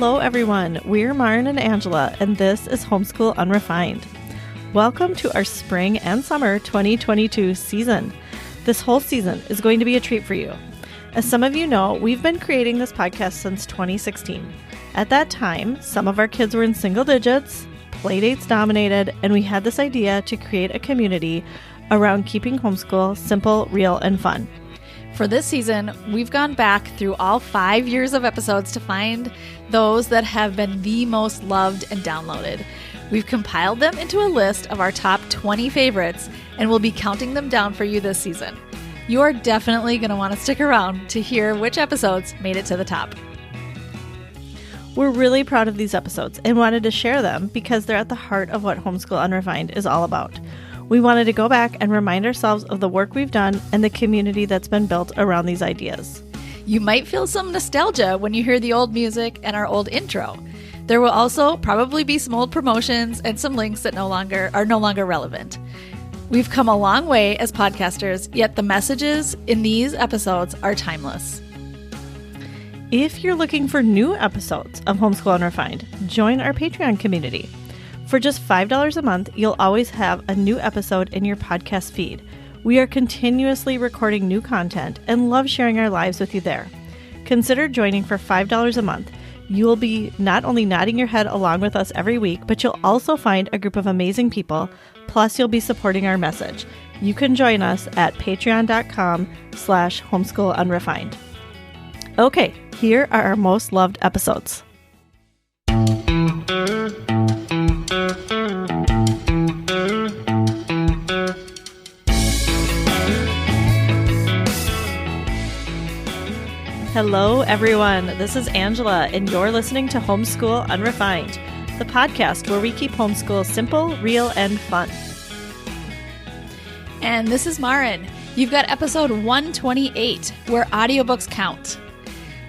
Hello, everyone. We're Maren and Angela, and this is Homeschool Unrefined. Welcome to our spring and summer 2022 season. This whole season is going to be a treat for you. As some of you know, we've been creating this podcast since 2016. At that time, some of our kids were in single digits, playdates dominated, and we had this idea to create a community around keeping homeschool simple, real, and fun. For this season, we've gone back through all 5 years of episodes to find those that have been the most loved and downloaded. We've compiled them into a list of our top 20 favorites, and we'll be counting them down for you this season. You are definitely going to want to stick around to hear which episodes made it to the top. We're really proud of these episodes and wanted to share them because they're at the heart of what Homeschool Unrefined is all about. We wanted to go back and remind ourselves of the work we've done and the community that's been built around these ideas. You might feel some nostalgia when you hear the old music and our old intro. There will also probably be some old promotions and some links that are no longer relevant. We've come a long way as podcasters, yet the messages in these episodes are timeless. If you're looking for new episodes of Homeschool Unrefined, join our Patreon community. For just $5 a month, you'll always have a new episode in your podcast feed. We are continuously recording new content and love sharing our lives with you there. Consider joining for $5 a month. You will be not only nodding your head along with us every week, but you'll also find a group of amazing people. Plus, you'll be supporting our message. You can join us at patreon.com/homeschoolunrefined. Okay, here are our most loved episodes. Hello, everyone. This is Angela, and you're listening to Homeschool Unrefined, the podcast where we keep homeschool simple, real, and fun. And this is Maren. You've got episode 128, where audiobooks count.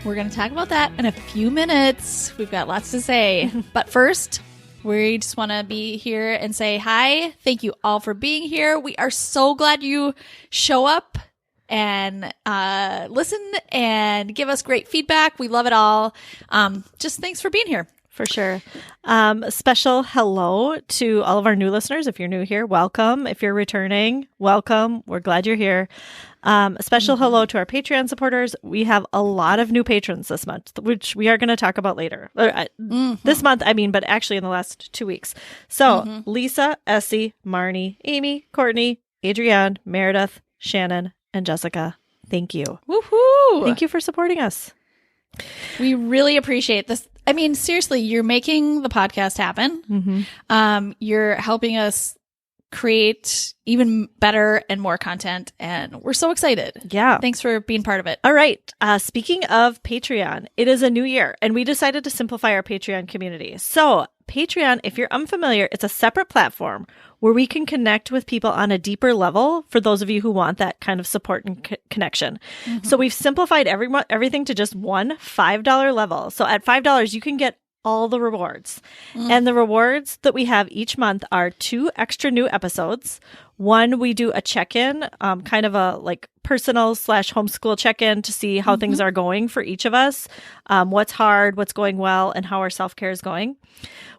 We're going to talk about that in a few minutes. We've got lots to say. But first, we just want to be here and say hi. Thank you all for being here. We are so glad you show up and listen and give us great feedback. We love it all. Just thanks for being here. For sure. Special hello to all of our new listeners. If you're new here, welcome. If you're returning, welcome. We're glad you're here. Special hello to our Patreon supporters. We have a lot of new patrons this month, which we are going to talk about later. This month, but actually in the last 2 weeks. So Lisa, Essie, Marnie, Amy, Courtney, Adrienne, Meredith, Shannon, and Jessica. Thank you. Woohoo! Thank you for supporting us. We really appreciate this. Seriously, you're making the podcast happen. You're helping us create even better and more content, and we're so excited. Yeah. Thanks for being part of it. All right. Speaking of Patreon, it is a new year, and we decided to simplify our Patreon community. So Patreon, if you're unfamiliar, it's a separate platform where we can connect with people on a deeper level for those of you who want that kind of support and connection. So we've simplified everything to just one $5 level. So at $5, you can get all the rewards. And the rewards that we have each month are 2 extra new episodes. One, we do a check-in, kind of a personal / homeschool check-in to see how things are going for each of us, what's hard, what's going well, and how our self-care is going.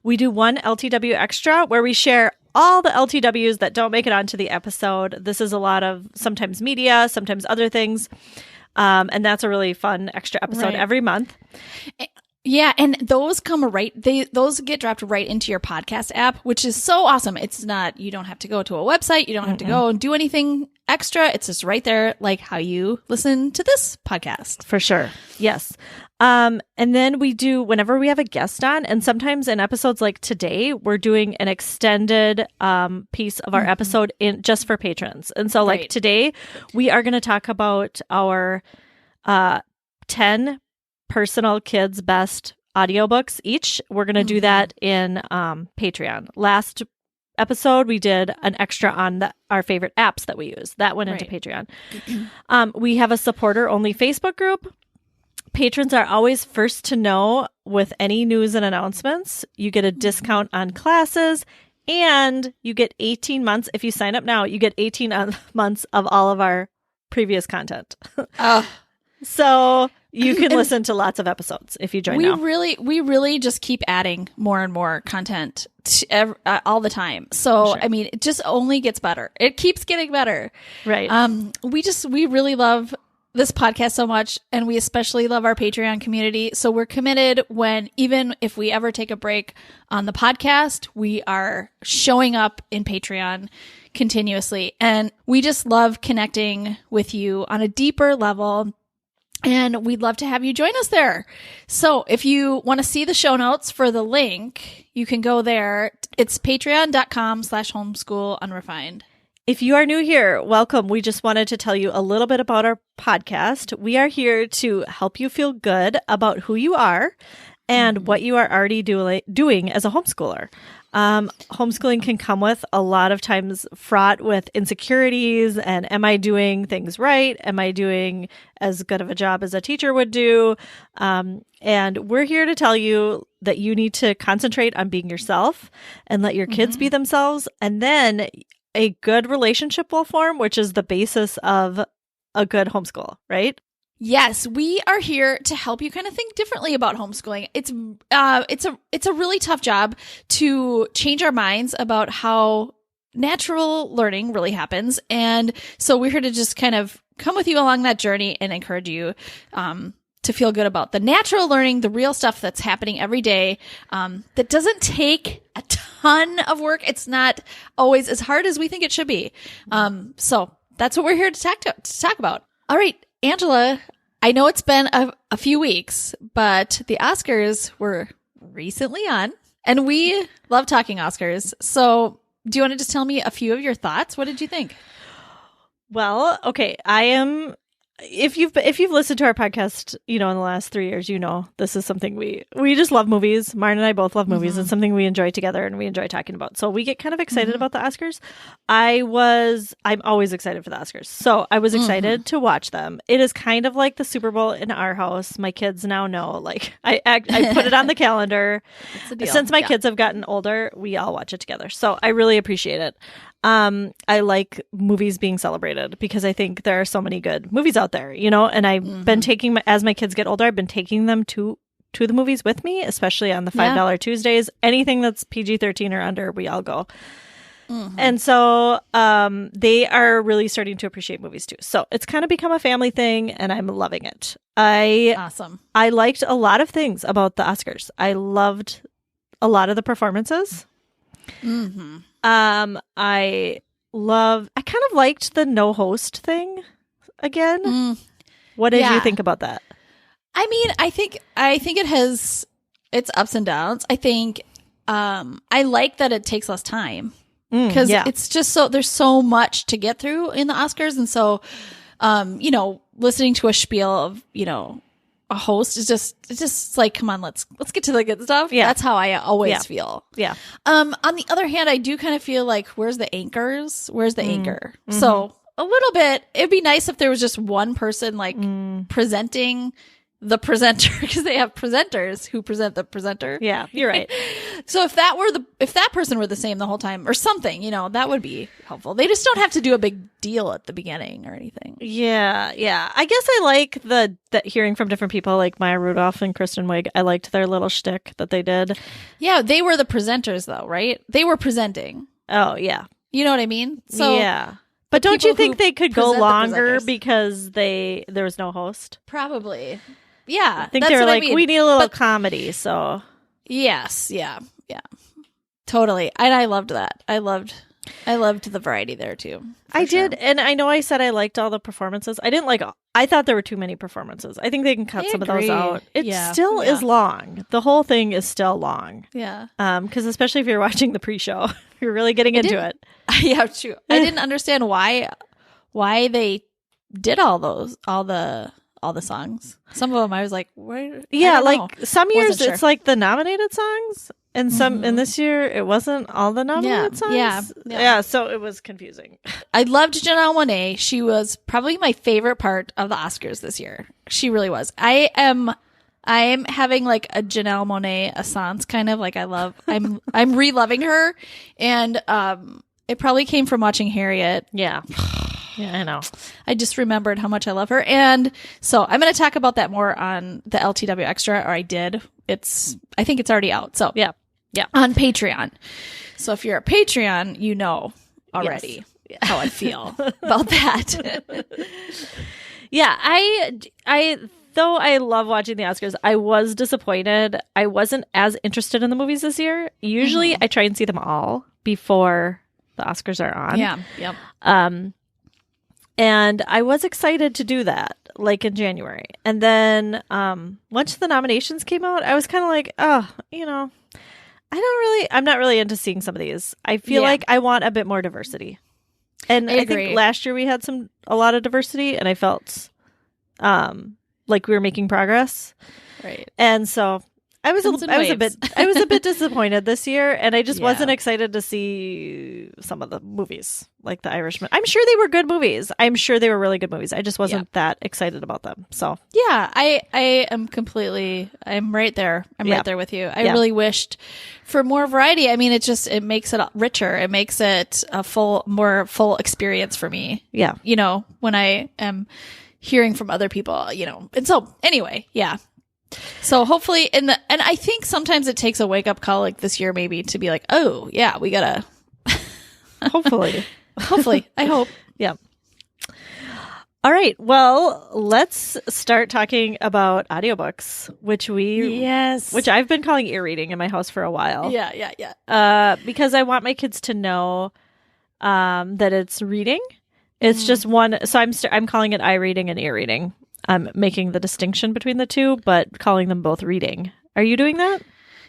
We do 1 LTW extra where we share all the LTWs that don't make it onto the episode. This is a lot of sometimes media, sometimes other things. And that's a really fun extra episode every month. Yeah, and those those get dropped right into your podcast app, which is so awesome. It's not, you don't have to go to a website. You don't have to go and do anything extra. It's just right there, like how you listen to this podcast. For sure. Yes. And then we do, whenever we have a guest on, and sometimes in episodes like today, we're doing an extended piece of our episode in just for patrons. And so today, we are going to talk about our 10 personal kids' best audiobooks each. We're going to do that in Patreon. Last episode, we did an extra on our favorite apps that we use. That went into Patreon. We have a supporter-only Facebook group. Patrons are always first to know with any news and announcements. You get a discount on classes, and you get 18 months. If you sign up now, you get 18 months of all of our previous content. So You can listen to lots of episodes if you join now. We really just keep adding more and more content all the time. So, Sure. I mean, it just only gets better. It keeps getting better. Right. We really love this podcast so much, and we especially love our Patreon community. So we're committed even if we ever take a break on the podcast, we are showing up in Patreon continuously. And we just love connecting with you on a deeper level. And we'd love to have you join us there. So if you want to see the show notes for the link, you can go there. It's patreon.com/homeschoolunrefined. If you are new here, welcome. We just wanted to tell you a little bit about our podcast. We are here to help you feel good about who you are and what you are already doing as a homeschooler. Homeschooling can come with a lot of times fraught with insecurities and am I doing things right? Am I doing as good of a job as a teacher would do? And we're here to tell you that you need to concentrate on being yourself and let your kids be themselves. And then a good relationship will form, which is the basis of a good homeschool, right? Yes, we are here to help you kind of think differently about homeschooling. It's a really tough job to change our minds about how natural learning really happens. And so we're here to just kind of come with you along that journey and encourage you to feel good about the natural learning, the real stuff that's happening every day, that doesn't take a ton of work. It's not always as hard as we think it should be. So that's what we're here to talk about. All right, Angela, I know it's been a few weeks, but the Oscars were recently on, and we love talking Oscars. So do you want to just tell me a few of your thoughts? What did you think? Well, okay, if you've listened to our podcast, in the last 3 years, this is something we just love movies. Marn and I both love movies. It's something we enjoy together and we enjoy talking about. So we get kind of excited about the Oscars. I'm always excited for the Oscars. So I was excited to watch them. It is kind of like the Super Bowl in our house. My kids now know, like I put it on the calendar. It's a deal. Since my kids have gotten older, we all watch it together. So I really appreciate it. I like movies being celebrated because I think there are so many good movies out there, and I've been taking, as my kids get older, I've been taking them to the movies with me, especially on the $5 Tuesdays. Anything that's PG-13 or under, we all go. And so they are really starting to appreciate movies too. So it's kind of become a family thing and I'm loving it. Awesome. I liked a lot of things about the Oscars. I loved a lot of the performances. I kind of liked the no host thing again. What did you think about that? I mean, I think it has its ups and downs. I think I like that it takes less time because it's just there's so much to get through in the Oscars, and so listening to a spiel of a host is just like, come on, let's get to the good stuff. Yeah, that's how I always feel. Yeah. On the other hand, I do kind of feel like, where's the anchors? Where's the anchor? So a little bit. It'd be nice if there was just one person like presenting the presenter, because they have presenters who present the presenter. Yeah, you're right. So if that person were the same the whole time or something, that would be helpful. They just don't have to do a big deal at the beginning or anything. Yeah. I guess I like the hearing from different people like Maya Rudolph and Kristen Wiig. I liked their little shtick that they did. Yeah, they were the presenters though, right? They were presenting. Oh, yeah. You know what I mean? So yeah. But don't you think they could go longer because there was no host? Probably. Yeah. I think they were like, we need a little comedy, so. Yes. Yeah. Totally. And I loved that. I loved the variety there too. I did. And I know I said I liked all the performances. I didn't I thought there were too many performances. I think they can cut some of those out. It still is long. The whole thing is still long. Yeah. Because especially if you're watching the pre-show, you're really getting into it. Yeah, true. I didn't understand why they did all the songs. Some of them I was like, where? Yeah, like some years it's like the nominated songs, and and this year it wasn't all the nominated songs. Yeah. So it was confusing. I loved Janelle Monáe. She was probably my favorite part of the Oscars this year. She really was. I am having like a Janelle Monáe essence, kind of like I'm re-loving her, and it probably came from watching Harriet. Yeah. Yeah, I know. I just remembered how much I love her. And so I'm going to talk about that more on the LTW Extra, or I did. I think it's already out. So Yeah. on Patreon. So if you're a Patreon, you know already how I feel about that. Yeah, I though I love watching the Oscars, I was disappointed. I wasn't as interested in the movies this year. Usually I try and see them all before the Oscars are on. Yeah. Yep. And I was excited to do that, like in January. And then once the nominations came out, I was kind of like, oh, I'm not really into seeing some of these. I feel like I want a bit more diversity. And I think last year we had a lot of diversity, and I felt like we were making progress. Right. And so I was a bit disappointed this year, and I just wasn't excited to see some of the movies, like The Irishman. I'm sure they were good movies. I'm sure they were really good movies. I just wasn't that excited about them. So yeah, I am I'm right there. I'm right there with you. I really wished for more variety. I mean, it makes it richer. It makes it a more full experience for me. Yeah. When I am hearing from other people, and so anyway, yeah. So hopefully and I think sometimes it takes a wake up call like this year maybe to be like, oh yeah, we gotta hopefully I hope. Yeah. All right. Well, let's start talking about audiobooks, which I've been calling ear reading in my house for a while. Yeah. Because I want my kids to know that it's reading. It's just one. So I'm calling it eye reading and ear reading. I'm making the distinction between the two, but calling them both reading. Are you doing that?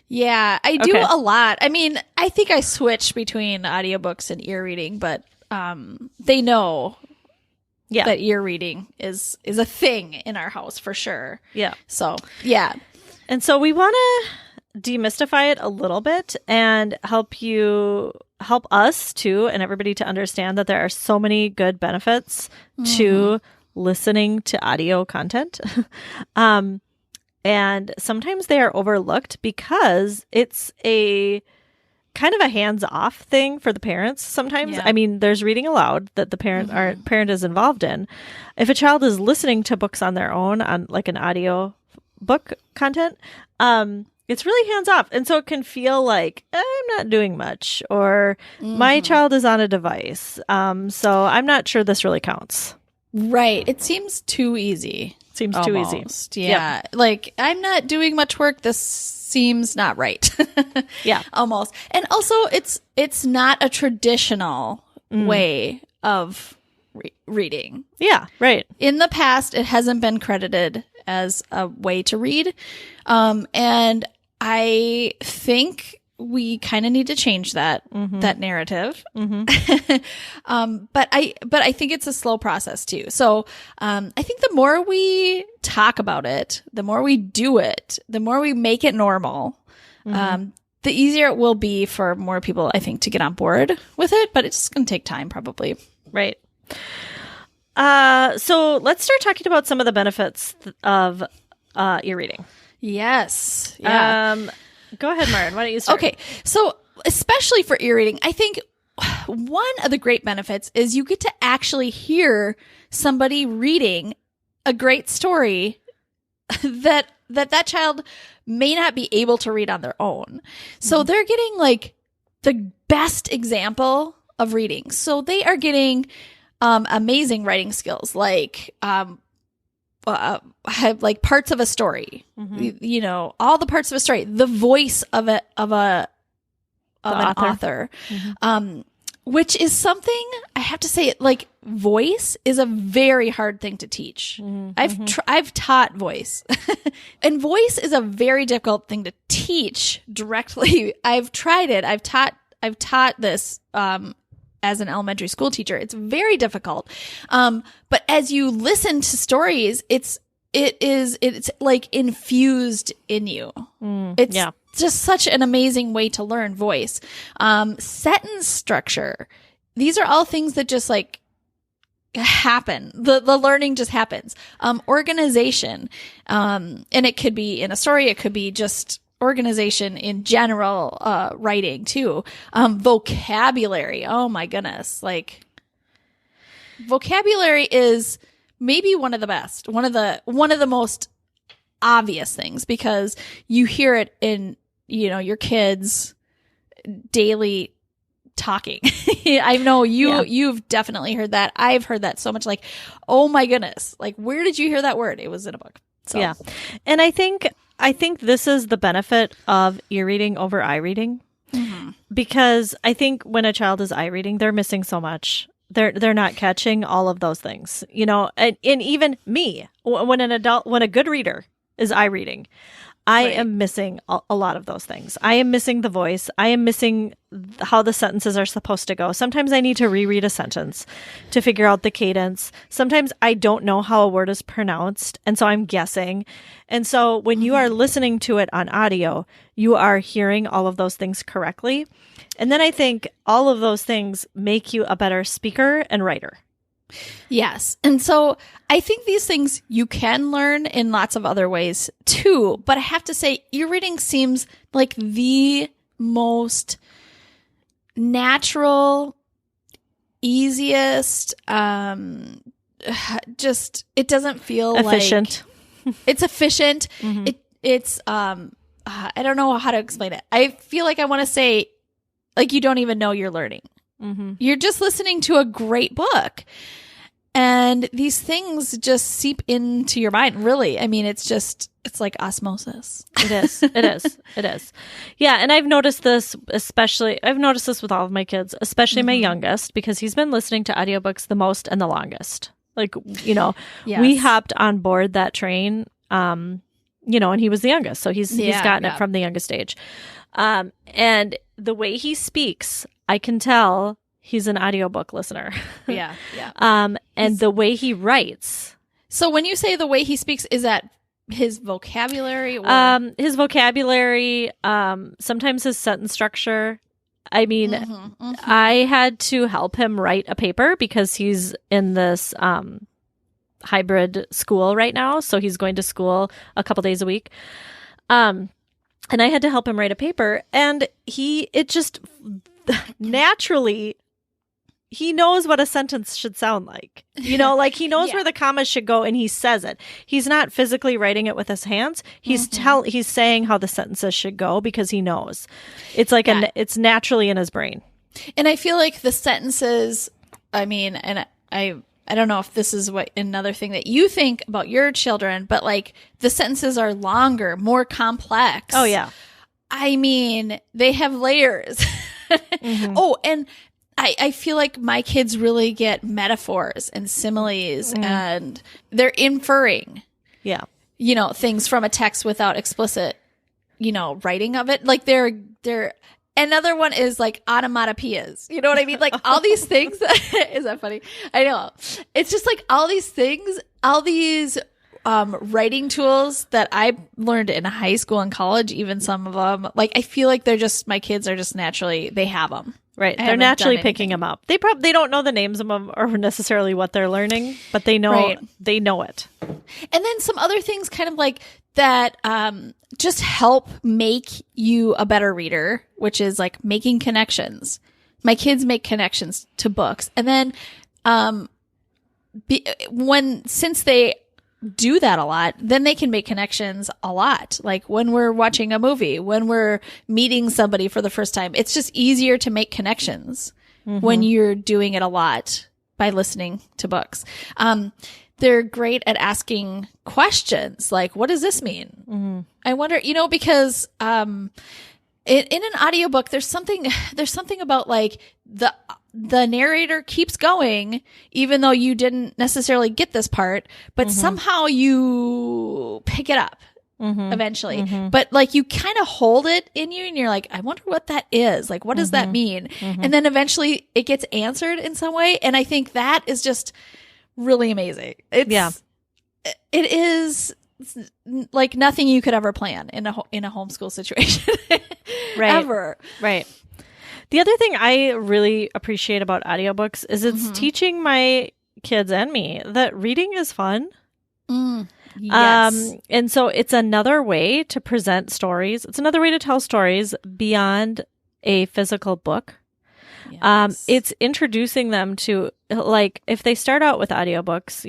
Yeah, I do a lot. I mean, I think I switch between audiobooks and ear reading, but they know that ear reading is a thing in our house for sure. Yeah. So, yeah. And so we want to demystify it a little bit and help us too, and everybody to understand that there are so many good benefits to listening to audio content. And sometimes they are overlooked because it's a kind of a hands-off thing for the parents sometimes. Yeah. I mean, there's reading aloud that the parent is involved in. If a child is listening to books on their own, on like an audio book content, it's really hands-off. And so it can feel like, I'm not doing much, or my child is on a device. So I'm not sure this really counts. Right. It seems too easy. Too easy. Yeah. Yep. Like, I'm not doing much work. This seems not right. Yeah. Almost. And also, it's not a traditional way of reading. Yeah. Right. In the past, it hasn't been credited as a way to read. And I think we kind of need to change that narrative. But I think it's a slow process too. So I think the more we talk about it, the more we do it, the more we make it normal, the easier it will be for more people, I think, to get on board with it. But it's going to take time probably. Right. So let's start talking about some of the benefits of ear reading. Yes. Yeah. Go ahead, Marin. Why don't you start? Okay. So especially for ear reading, I think one of the great benefits is you get to actually hear somebody reading a great story that child may not be able to read on their own. So they're getting like the best example of reading. So they are getting amazing writing skills, like have like parts of a story, all the parts of a story, the voice of an author, which is something I have to say, like, voice is a very hard thing to teach. I've taught voice and voice is a very difficult thing to teach directly. I've tried it. I've taught this, as an elementary school teacher. It's very difficult. But as you listen to stories, it's like infused in you. It's just such an amazing way to learn voice. Sentence structure. These are all things that just like happen. The learning just happens. Organization. And it could be in a story. It could be just organization in general, writing too. Vocabulary. Oh my goodness. Like, vocabulary is maybe one of the best, one of the most obvious things, because you hear it in, your kids' daily talking. I know you've definitely heard that. I've heard that so much, like, oh my goodness, like, where did you hear that word? It was in a book. So. Yeah. And I think this is the benefit of ear reading over eye reading, because I think when a child is eye reading, they're missing so much. They're not catching all of those things, and even me, when a good reader is eye reading, I am missing a lot of those things. I am missing the voice. I am missing how the sentences are supposed to go. Sometimes I need to reread a sentence to figure out the cadence. Sometimes I don't know how a word is pronounced, and so I'm guessing. And so when you are listening to it on audio, you are hearing all of those things correctly. And then I think all of those things make you a better speaker and writer. Yes. And so I think these things you can learn in lots of other ways too. But I have to say, ear reading seems like the most natural, easiest, just, it doesn't feel efficient. It's efficient. It's, I don't know how to explain it. I feel like I want to say, like, you don't even know you're learning. You're just listening to a great book. And these things just seep into your mind, really. I mean, it's like osmosis. It is. It is. Yeah. And I've noticed this with all of my kids, especially my youngest, because he's been listening to audiobooks the most and the longest. Like, we hopped on board that train, and he was the youngest. So he's gotten it from the youngest age. And the way he speaks, I can tell he's an audiobook listener. Yeah. And the way he writes. So when you say the way he speaks, is that his vocabulary? Or? His vocabulary, sometimes his sentence structure. I mean, I had to help him write a paper because he's in this hybrid school right now. So he's going to school a couple days a week. And I had to help him write a paper, and it just naturally, he knows what a sentence should sound like. Like he knows where the commas should go, and he says it. He's not physically writing it with his hands. He's saying how the sentences should go because he knows. It's like it's naturally in his brain. And I feel like the sentences, I mean, and I don't know if this is another thing that you think about your children, but like the sentences are longer, more complex. Oh, yeah. I mean, they have layers. Oh, and I feel like my kids really get metaphors and similes, and they're inferring, things from a text without explicit, writing of it. Like they're another one is like onomatopoeias. You know what I mean? Like all these things. Is that funny? I know. It's just like all these things, all these writing tools that I learned in high school and college, even some of them. Like I feel like my kids are just naturally, they have them. Right. They're naturally picking them up. They don't know the names of them or necessarily what they're learning, but they know they know it. And then some other things kind of like that just help make you a better reader, which is like making connections. My kids make connections to books. And then since they do that a lot, then they can make connections a lot. Like when we're watching a movie, when we're meeting somebody for the first time, it's just easier to make connections when you're doing it a lot by listening to books. They're great at asking questions like, what does this mean? I wonder, because in an audiobook, there's something about like the narrator keeps going, even though you didn't necessarily get this part, but somehow you pick it up eventually. But like you kind of hold it in you and you're like, I wonder what that is. Like, what does that mean? And then eventually it gets answered in some way. And I think that is just really amazing. It is like nothing you could ever plan in a homeschool situation. Ever. Right. The other thing I really appreciate about audiobooks is it's teaching my kids and me that reading is fun. Yes. And so it's another way to present stories. It's another way to tell stories beyond a physical book. Yes. It's introducing them to, like, if they start out with audiobooks,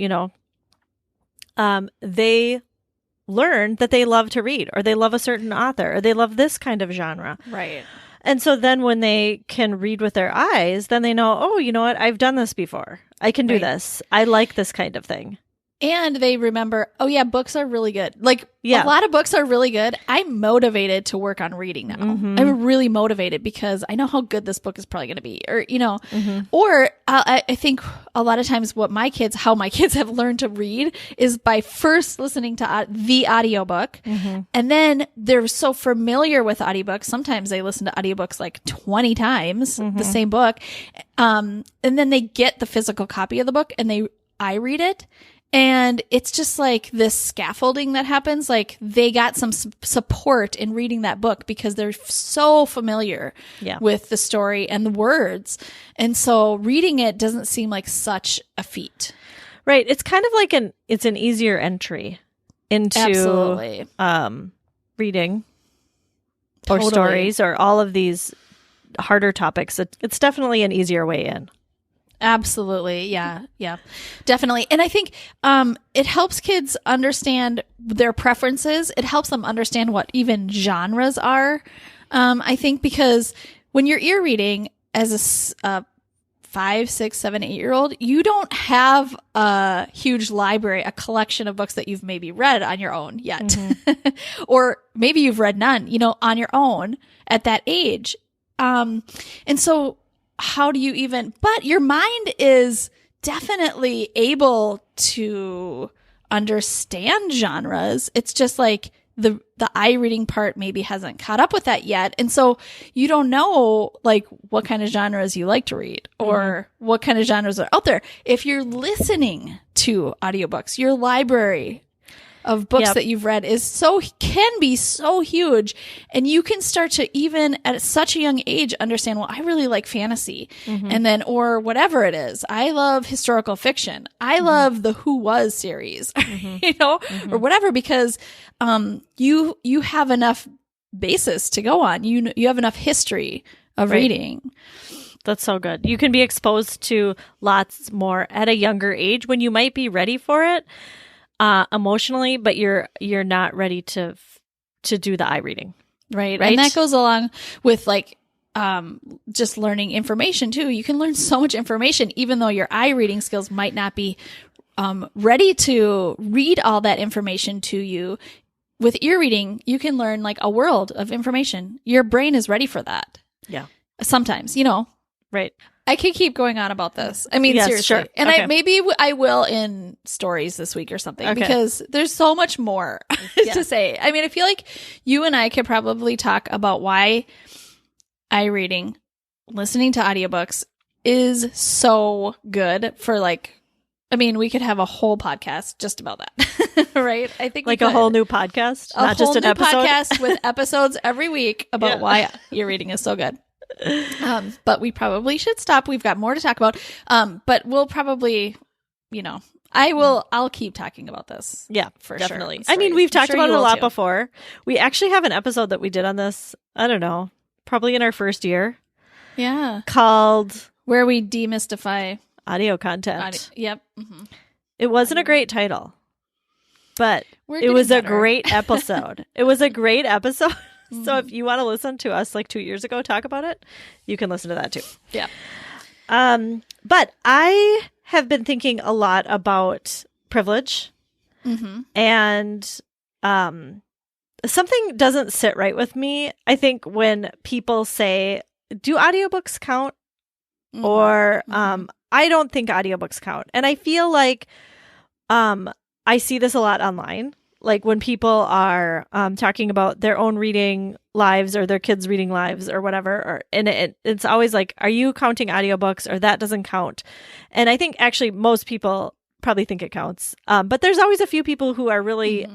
they learn that they love to read, or they love a certain author, or they love this kind of genre. Right. And so then when they can read with their eyes, then they know, oh, you know what? I've done this before. I can do this. I like this kind of thing. And they remember, oh yeah, books are really good. Like Yeah. a lot of books are really good. I'm motivated to work on reading now. I'm really motivated because I know how good this book is probably going to be, or, or I think a lot of times how my kids have learned to read is by first listening to the audiobook. And then they're so familiar with audiobooks. Sometimes they listen to audiobooks like 20 times, the same book. And then they get the physical copy of the book and I read it. And it's just like this scaffolding that happens. Like they got some support in reading that book because they're so familiar with the story and the words. And so reading it doesn't seem like such a feat. Right. It's kind of like it's an easier entry into Absolutely. Reading or stories or all of these harder topics. It's definitely an easier way in. Absolutely. Yeah. Yeah, definitely. And I think it helps kids understand their preferences. It helps them understand what even genres are. I think because when you're ear reading as a 5, 6, 7, 8-year-old, you don't have a huge library, a collection of books that you've maybe read on your own yet. Or maybe you've read none, on your own at that age. And so how do you but your mind is definitely able to understand genres. It's just like the eye reading part maybe hasn't caught up with that yet. And so you don't know like what kind of genres you like to read or what kind of genres are out there. If you're listening to audiobooks, your library of books that you've read can be so huge, and you can start to, even at such a young age, understand, well, I really like fantasy, and then, or whatever it is. I love historical fiction. I love the Who Was series, or whatever, because you have enough basis to go on. You have enough history of reading. That's so good. You can be exposed to lots more at a younger age when you might be ready for it. Emotionally, but you're not ready to do the eye reading. Right. And that goes along with like just learning information too. You can learn so much information even though your eye reading skills might not be ready to read all that information to you. With ear reading, you can learn like a world of information. Your brain is ready for that. Yeah. Sometimes, Right. I could keep going on about this. I mean, seriously. Sure. And okay. maybe I will in stories this week or something because there's so much more to say. I mean, I feel like you and I could probably talk about why eye reading, listening to audiobooks is so good for we could have a whole podcast just about that, right? I think like a whole new podcast, not just an episode. Podcast with episodes every week about why ear reading is so good. But we probably should stop. We've got more to talk about. But we'll probably, I'll keep talking about this. Yeah, for definitely. Sure. I mean, we've talked about it a lot before. We actually have an episode that we did on this, I don't know, probably in our first year. Yeah. Called Where We Demystify Audio Content. Yep. Mm-hmm. It wasn't a great title, but it was a great episode. It was a great episode. So if you want to listen to us like 2 years ago talk about it, you can listen to that too. Yeah. But I have been thinking a lot about privilege, and something doesn't sit right with me. I think when people say, "Do audiobooks count?" or I don't think audiobooks count, and I feel like I see this a lot online. Like when people are talking about their own reading lives or their kids' reading lives or whatever, and it's always like, are you counting audiobooks, or that doesn't count? And I think actually most people probably think it counts. But there's always a few people who are really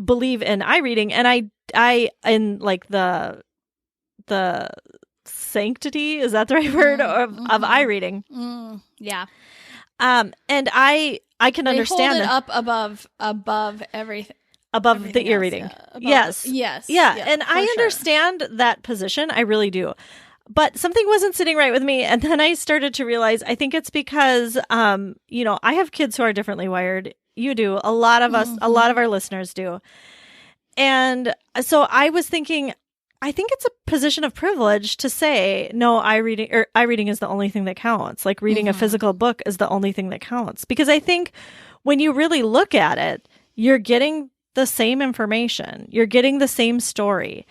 believe in eye reading, and I in like the sanctity, is that the right word, of eye reading? Yeah. And I can understand hold it up above everything. Above the ear reading. Yes. Yes. Yeah. And I understand that position. I really do. but something wasn't sitting right with me. And then I started to realize, I think it's because, I have kids who are differently wired. You do. A lot of us, a lot of our listeners do. And so I was thinking, I think it's a position of privilege to say, no, eye reading is the only thing that counts. Like reading a physical book is the only thing that counts. Because I think when you really look at it, you're getting the same information. You're getting the same story.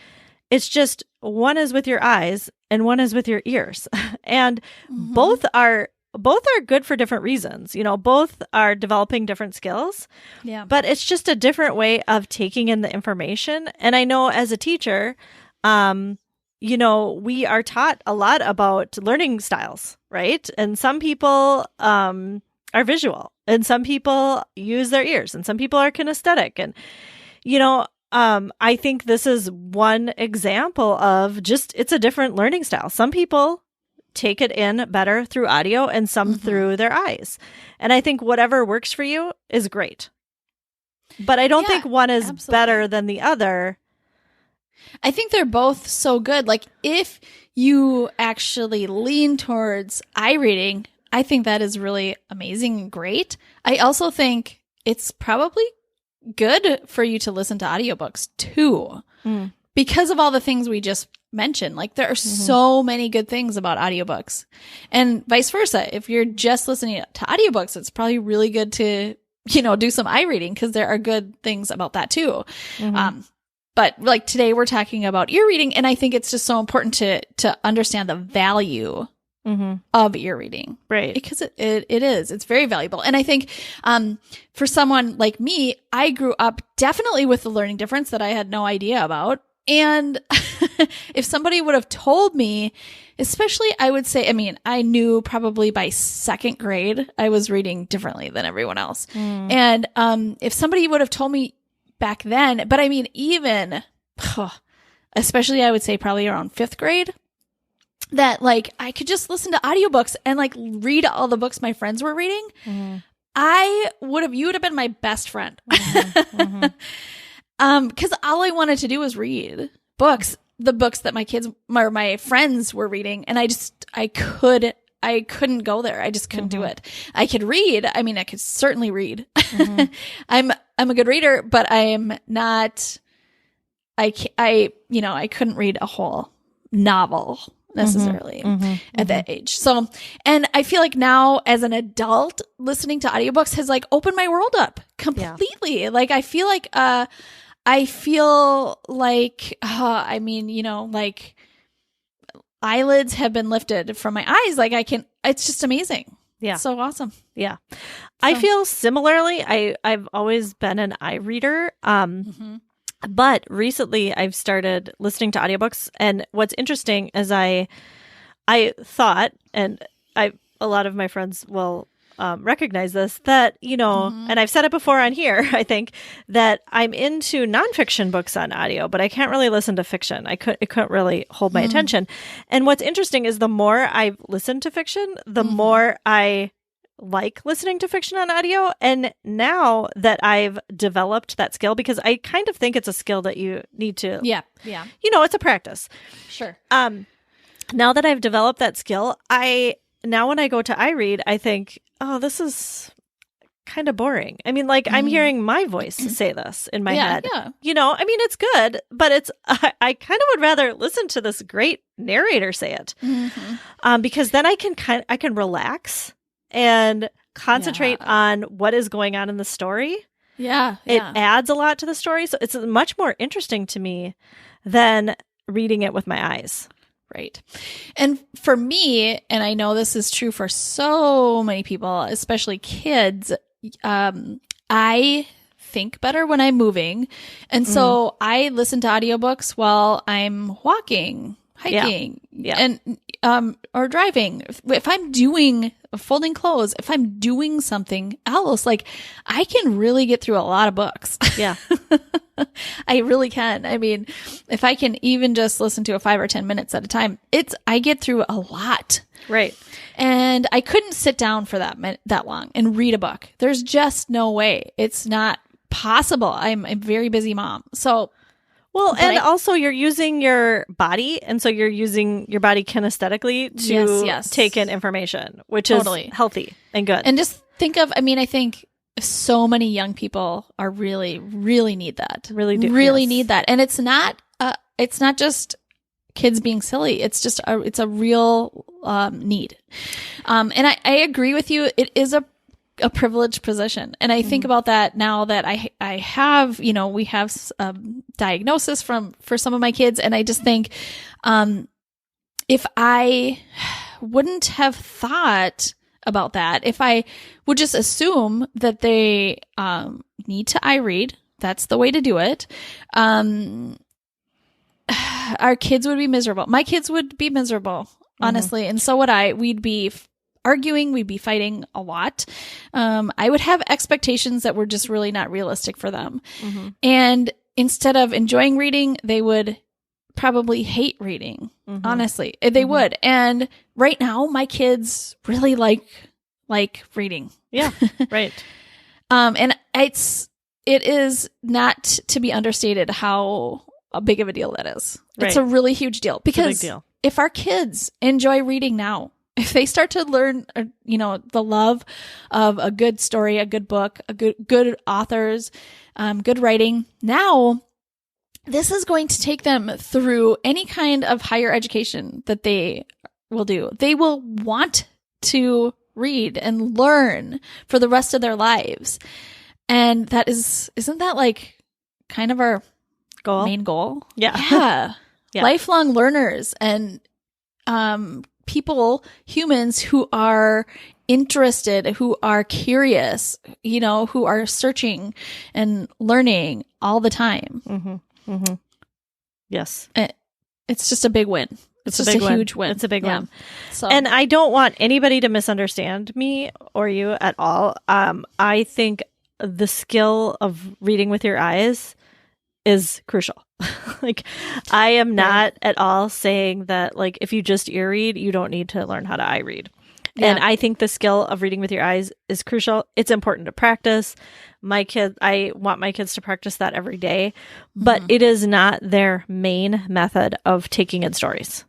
It's just one is with your eyes and one is with your ears. And both are good for different reasons. Both are developing different skills. Yeah. But it's just a different way of taking in the information. And I know as a teacher, we are taught a lot about learning styles, right? And some people are visual, and some people use their ears, and some people are kinesthetic. And, I think this is one example of just, it's a different learning style. Some people take it in better through audio and some through their eyes. And I think whatever works for you is great. But I don't think one is better than the other. I think they're both so good. Like if you actually lean towards eye reading, I think that is really amazing and great. I also think it's probably good for you to listen to audiobooks too, because of all the things we just mentioned. Like there are so many good things about audiobooks, and vice versa. If you're just listening to audiobooks, it's probably really good to, do some eye reading, because there are good things about that too. But like today we're talking about ear reading, and I think it's just so important to understand the value of ear reading. Right. Because it's very valuable. And I think, for someone like me, I grew up definitely with the learning difference that I had no idea about. And if somebody would have told me, especially I would say, I knew probably by second grade, I was reading differently than everyone else. And, if somebody would have told me back then, but even, especially I would say probably around fifth grade, that like I could just listen to audiobooks and like read all the books my friends were reading, you would have been my best friend. Because all I wanted to do was read books, the books that my friends were reading. And I couldn't go there. I just couldn't do it. I could read. I could certainly read. I'm a good reader, but I am not, I couldn't read a whole novel necessarily at that age. So, and I feel like now as an adult, listening to audiobooks has like opened my world up completely. Yeah. Like, I feel like, like eyelids have been lifted from my eyes. Like it's just amazing. Yeah. So awesome. Yeah. So. I feel similarly. I've always been an eye reader. But recently I've started listening to audiobooks, and what's interesting is I thought, and a lot of my friends will recognize this, that, and I've said it before on here, I think, that I'm into nonfiction books on audio, but I can't really listen to fiction. It couldn't really hold my attention. And what's interesting is the more I've listened to fiction, the more I like listening to fiction on audio. And now that I've developed that skill, because I kind of think it's a skill that you need to, it's a practice. Sure. Now that I've developed that skill, now when I go to iRead, I think, oh, this is kind of boring. I'm hearing my voice say this in my head. Yeah. It's good, but I kind of would rather listen to this great narrator say it, because then I can relax and concentrate on what is going on in the story. Yeah. It adds a lot to the story. So it's much more interesting to me than reading it with my eyes. Right. And for me, and I know this is true for so many people, especially kids, I think better when I'm moving. And so I listen to audiobooks while I'm walking, hiking, and or driving. If I'm folding clothes, if I'm doing something else, like I can really get through a lot of books. Yeah. I really can. If I can even just listen to 5 or 10 minutes at a time, I get through a lot. Right. And I couldn't sit down for that long and read a book. There's just no way. It's not possible. I'm a very busy mom. So Well, But and also you're using your body, and so you're using your body kinesthetically to Yes. take in information, which Totally. is healthy and good. And just think of, I think so many young people are really need that. Really do. Really Yes. need that. And it's not just kids being silly. It's just it's a real need. And I agree with you. It is a privileged position. And I think about that now that I have, we have diagnosis for some of my kids. And I just think, if I wouldn't have thought about that, if I would just assume that they, need to eye read, that's the way to do it. Our kids would be miserable. My kids would be miserable, honestly. And so would I. We'd be arguing, we'd be fighting a lot. I would have expectations that were just really not realistic for them. And instead of enjoying reading, they would probably hate reading. Honestly, they would. And right now, my kids really like reading. Yeah, right. And it is not to be understated how big of a deal that is. Right. It's a really huge deal because big deal. If our kids enjoy reading now, if they start to learn, the love of a good story, a good book, a good authors, good writing, now this is going to take them through any kind of higher education that they will do. They will want to read and learn for the rest of their lives. And that isn't that like kind of our main goal? Yeah. Yeah. Lifelong learners and humans who are interested, who are curious, who are searching and learning all the time. Yes. It's just a big win. It's just a huge win. It's a big win. So, and I don't want anybody to misunderstand me or you at all. I think the skill of reading with your eyes is crucial. Like, I am not at all saying that, like, if you just ear read, you don't need to learn how to eye read. Yeah. And I think the skill of reading with your eyes is crucial. It's important to practice. I want my kids to practice that every day, but it is not their main method of taking in stories.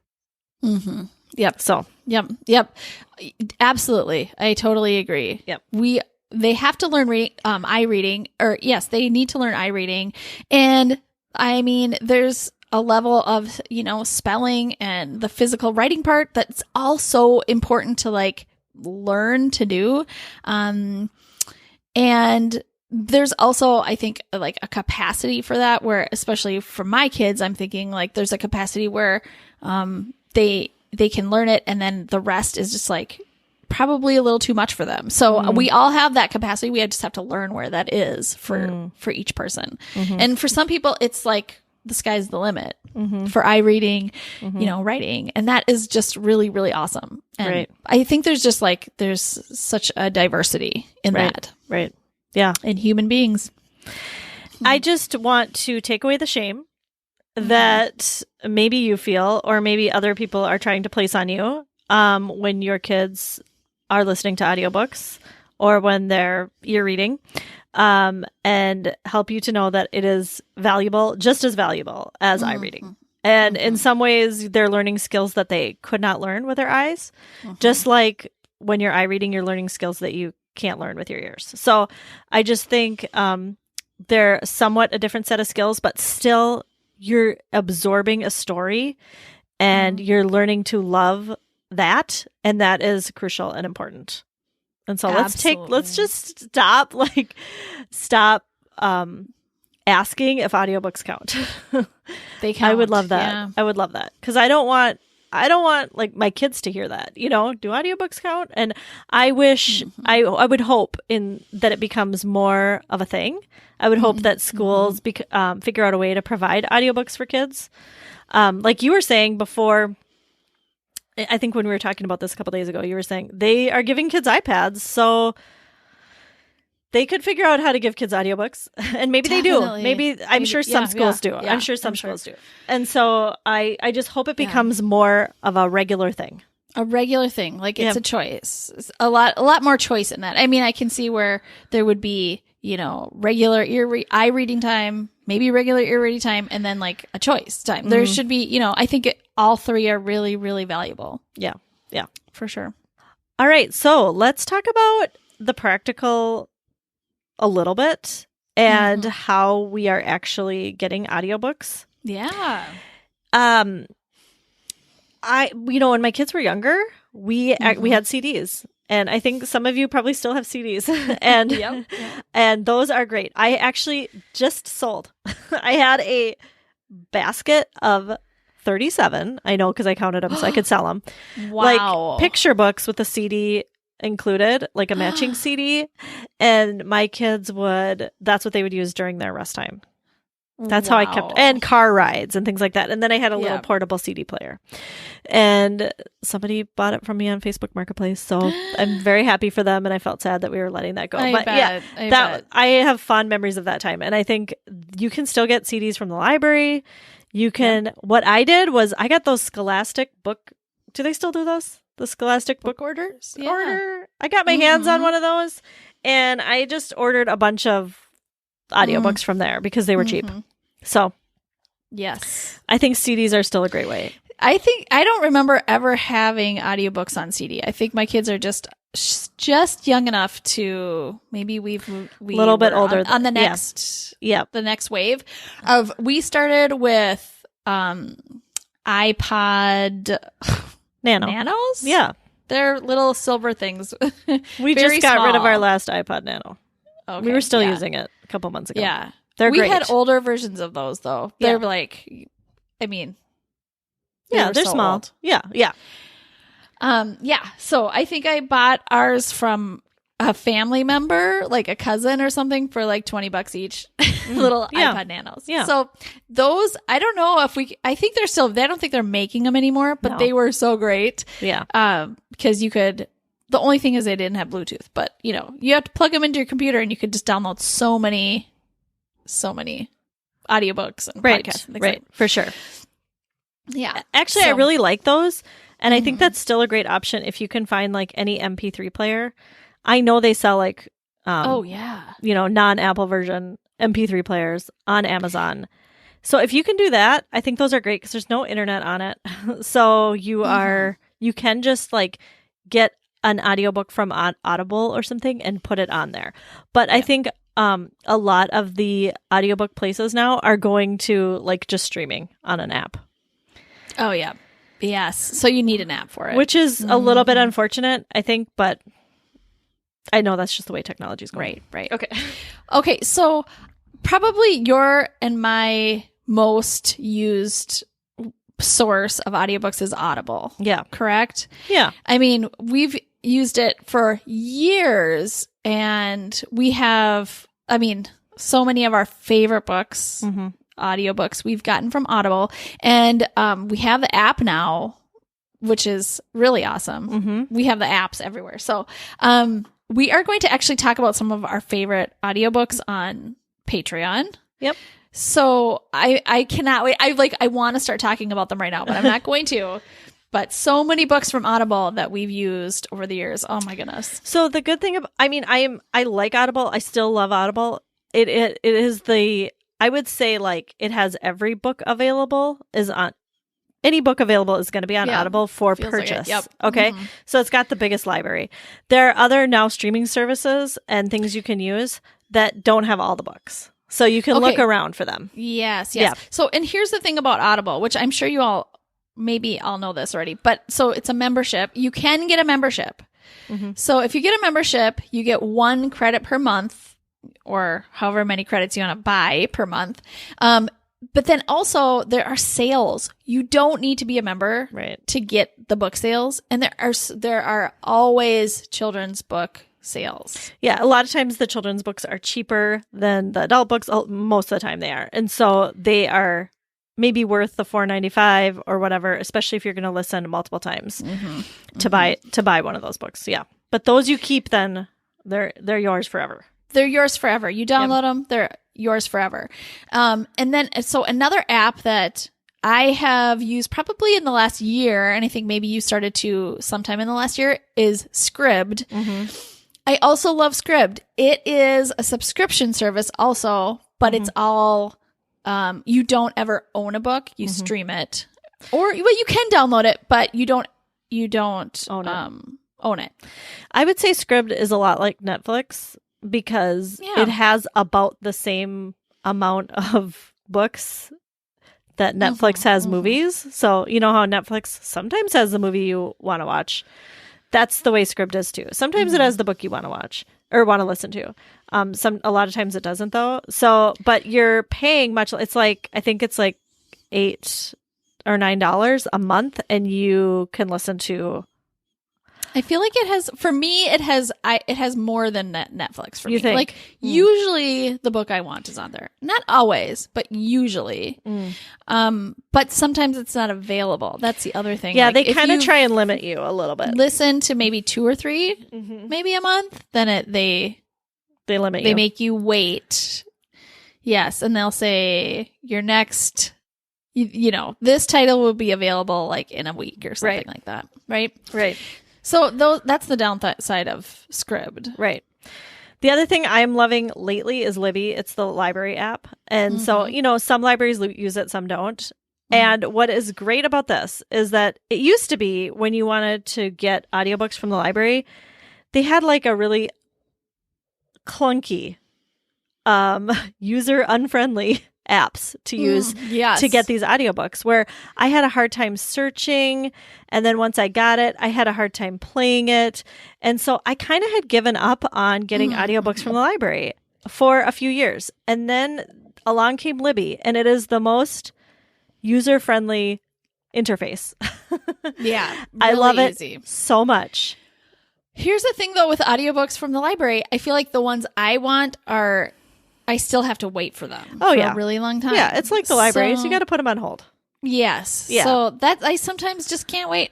Yep. So, Yep. Absolutely. I totally agree. Yep. They have to learn eye reading, or yes, they need to learn eye reading. And there's a level of, spelling and the physical writing part that's also important to like learn to do. And there's also, I think, like a capacity for that where, especially for my kids, I'm thinking like there's a capacity where, they can learn it. And then the rest is just like probably a little too much for them. So we all have that capacity. We just have to learn where that is for each person. And for some people, it's like the sky's the limit for eye reading, writing. And that is just really, really awesome. And I think there's such a diversity in that. Right. Yeah. In human beings. I just want to take away the shame that maybe you feel, or maybe other people are trying to place on you when your kids are listening to audiobooks or when they're ear reading, and help you to know that it is valuable, just as valuable as eye reading. And in some ways, they're learning skills that they could not learn with their eyes, just like when you're eye reading, you're learning skills that you can't learn with your ears. So I just think they're somewhat a different set of skills, but still you're absorbing a story and you're learning to love that. And that is crucial and important. And so let's just stop asking if audiobooks count. They count. I would love that. Yeah. I would love that. Because I don't want like my kids to hear that, do audiobooks count? And I wish, I would hope that it becomes more of a thing. I would hope that schools figure out a way to provide audiobooks for kids. Like you were saying before, I think when we were talking about this a couple days ago, you were saying they are giving kids iPads, so they could figure out how to give kids audiobooks, and maybe Definitely. they do. Maybe I'm sure some schools do. Yeah, I'm sure some schools do. And so I just hope it becomes more of a regular thing. A regular thing, like it's a choice. It's a lot more choice in that. I can see where there would be, regular eye reading time, maybe regular ear ready time, and then like a choice time. There should be, I think all three are really, really valuable. Yeah. Yeah. For sure. All right. So let's talk about the practical a little bit and how we are actually getting audiobooks. Yeah. When my kids were younger, we had CDs. And I think some of you probably still have CDs. And and those are great. I actually just sold. I had a basket of 37. I know because I counted them so I could sell them. Wow. Like picture books with a CD included, like a matching CD. And my kids that's what they would use during their rest time. That's how I kept, and car rides and things like that. And then I had a little portable CD player, and somebody bought it from me on Facebook Marketplace. So I'm very happy for them. And I felt sad that we were letting that go. I have fond memories of that time. And I think you can still get CDs from the library. You can, what I did was I got those Scholastic book. Do they still do those? The Scholastic book orders? Yeah. I got my hands on one of those, and I just ordered a bunch of audiobooks from there because they were cheap. So, yes, I think CDs are still a great way. I don't remember ever having audiobooks on CD. I think my kids are just young enough to maybe we a little bit older on the next the next wave of. We started with iPod Nanos. Yeah, they're little silver things. We just got rid of our last iPod Nano. Okay, we were still using it a couple months ago. Yeah. They're we great. had older versions of those though. They're like, I mean, they're so small. Old. Yeah. So I think I bought ours from a family member, like a cousin or something, for like $20 each. Little iPod Nanos. Yeah. So those, I don't know if I think they're still, I don't think they're making them anymore, but they were so great. Yeah. Because you could, the only thing is they didn't have Bluetooth, but you have to plug them into your computer and you could just download so many audiobooks and podcasts and things like that. For sure. Yeah. Actually, I really like those. And I think that's still a great option if you can find like any MP3 player. I know they sell like, non-Apple version MP3 players on Amazon. So if you can do that, I think those are great because there's no internet on it. So you can just like get an audiobook from Audible or something and put it on there. But I think a lot of the audiobook places now are going to like just streaming on an app. Oh, yeah. Yes. So you need an app for it. Which is a little bit unfortunate, I think, but I know that's just the way technology is going. Right. Okay. So probably your and my most used source of audiobooks is Audible. Yeah. Correct? Yeah. I mean, we've used it for years, and we have, so many of our favorite books, audiobooks we've gotten from Audible, and we have the app now, which is really awesome. We have the apps everywhere. So we are going to actually talk about some of our favorite audiobooks on Patreon. Yep. So I cannot wait. I want to start talking about them right now, but I'm not going to. But so many books from Audible that we've used over the years. Oh my goodness. So the good thing I like Audible. I still love Audible. It is I would say like it has every book available any book available is going to be on Audible for purchase. Like Okay. So it's got the biggest library. There are other now streaming services and things you can use that don't have all the books. So you can look around for them. Yes. Yeah. So, and here's the thing about Audible, which I'm sure you all maybe all know this already, but so it's a membership. You can get a membership. So if you get a membership, you get 1 credit per month, or however many credits you want to buy per month. But then also there are sales. You don't need to be a member to get the book sales. And there are always children's book sales. Yeah. A lot of times the children's books are cheaper than the adult books. Most of the time they are. And so they are maybe worth the $4.95 or whatever, especially if you're going to listen multiple times to buy one of those books. Yeah. But those you keep, then they're yours forever. They're yours forever. You download them, they're yours forever. And then, so another app that I have used probably in the last year, and I think maybe you started to sometime in the last year, is Scribd. I also love Scribd. It is a subscription service also, but it's all you don't ever own a book, you stream it. Or well, you can download it, but you don't own it. I would say Scribd is a lot like Netflix because it has about the same amount of books that Netflix has movies. So you know how Netflix sometimes has the movie you want to watch. That's the way Scribd is too. Sometimes it has the book you want to watch or want to listen to. A lot of times it doesn't though. So, but you're paying much. It's like, I think it's like $8 or $9 a month, and you can listen to. I feel like it has, for me, it has more than Netflix for me. Think? Like, usually the book I want is on there. Not always, but usually. But sometimes it's not available. That's the other thing. Yeah, like, they kind of try and limit you a little bit. Listen to maybe 2 or 3, maybe a month, then they limit you. They make you wait. Yes, and they'll say, your next, you know, this title will be available like in a week or something like that. Right? Right. So that's the downside of Scribd. Right. The other thing I'm loving lately is Libby. It's the library app. And so, you know, some libraries use it, some don't. And what is great about this is that it used to be when you wanted to get audiobooks from the library, they had like a really clunky, user unfriendly apps to use to get these audiobooks, where I had a hard time searching, and then once I got it, I had a hard time playing it. And so I kind of had given up on getting audiobooks from the library for a few years. And then along came Libby, and it is the most user-friendly interface. Yeah, really I love easy. It so much. Here's the thing though with audiobooks from the library, I feel like the ones I want are, I still have to wait for them for a really long time. Yeah, it's like the library, so you got to put them on hold. Yes. Yeah. So that I sometimes just can't wait.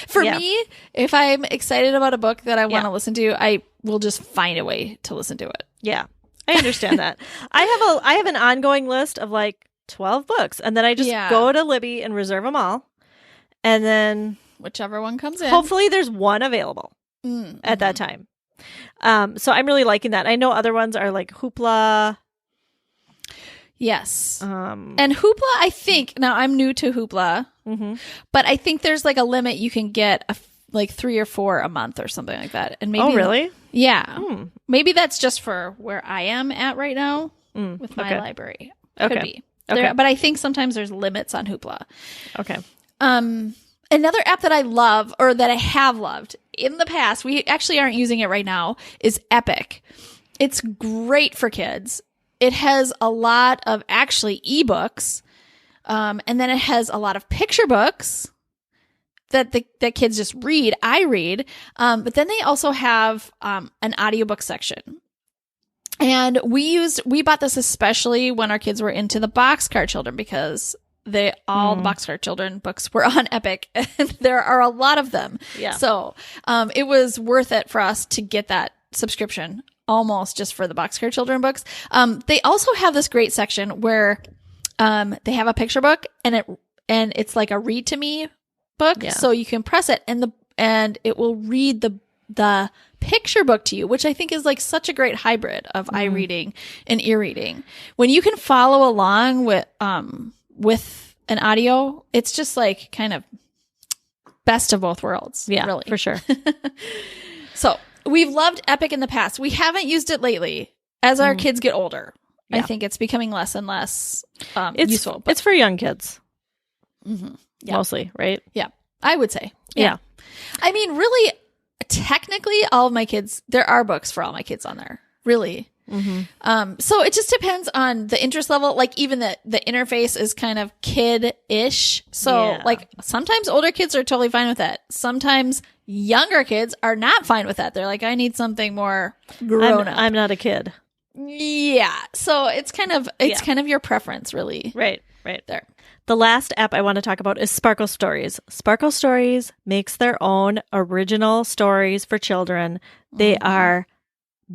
For me, if I'm excited about a book that I want to listen to, I will just find a way to listen to it. Yeah, I understand that. I have an ongoing list of like 12 books, and then I just go to Libby and reserve them all, and then whichever one comes in. Hopefully, there's one available at that time. So I'm really liking that. I know other ones are like Hoopla. Yes. And Hoopla, I think, now I'm new to Hoopla, but I think there's like a limit you can get like 3 or 4 a month or something like that. And maybe, oh, really? Yeah. Maybe that's just for where I am at right now with my library. Could be. Okay. But I think sometimes there's limits on Hoopla. Okay. Another app that I love, or that I have loved in the past, we actually aren't using it right now, is Epic. It's great for kids. It has a lot of actually ebooks, and then it has a lot of picture books that kids just read. I read, but then they also have an audiobook section. And we bought this especially when our kids were into the Boxcar Children, because the Boxcar Children books were on Epic, and there are a lot of them. Yeah. So it was worth it for us to get that subscription, almost just for the Boxcar Children books. They also have this great section where they have a picture book, and it's like a read to me book. Yeah. So you can press it, and it will read the picture book to you, which I think is like such a great hybrid of eye reading and ear reading. When you can follow along with an audio, it's just like kind of best of both worlds. Yeah, really. For sure. So we've loved Epic in the past. We haven't used it lately. As our kids get older, I think it's becoming less and less useful. It's for young kids. Mostly, right? Yeah, I would say. Yeah. I mean, really, technically, all of my kids, there are books for all my kids on there. Really. So it just depends on the interest level. Like even the interface is kind of kid-ish. So like sometimes older kids are totally fine with that. Sometimes younger kids are not fine with that. They're like, I need something more grown up. I'm not a kid. Yeah. So it's kind of your preference, really. Right there. The last app I want to talk about is Sparkle Stories. Sparkle Stories makes their own original stories for children. They are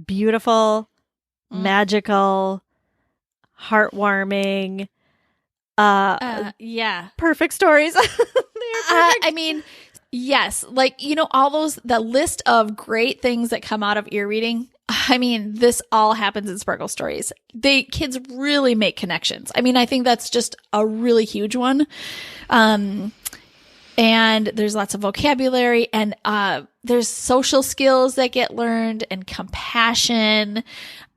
beautiful, magical, heartwarming, perfect stories. I mean, yes, like, you know, all the list of great things that come out of ear reading I mean, this all happens in Sparkle Stories. Kids really make connections. I mean, I think that's just a really huge one. And there's lots of vocabulary, and there's social skills that get learned, and compassion.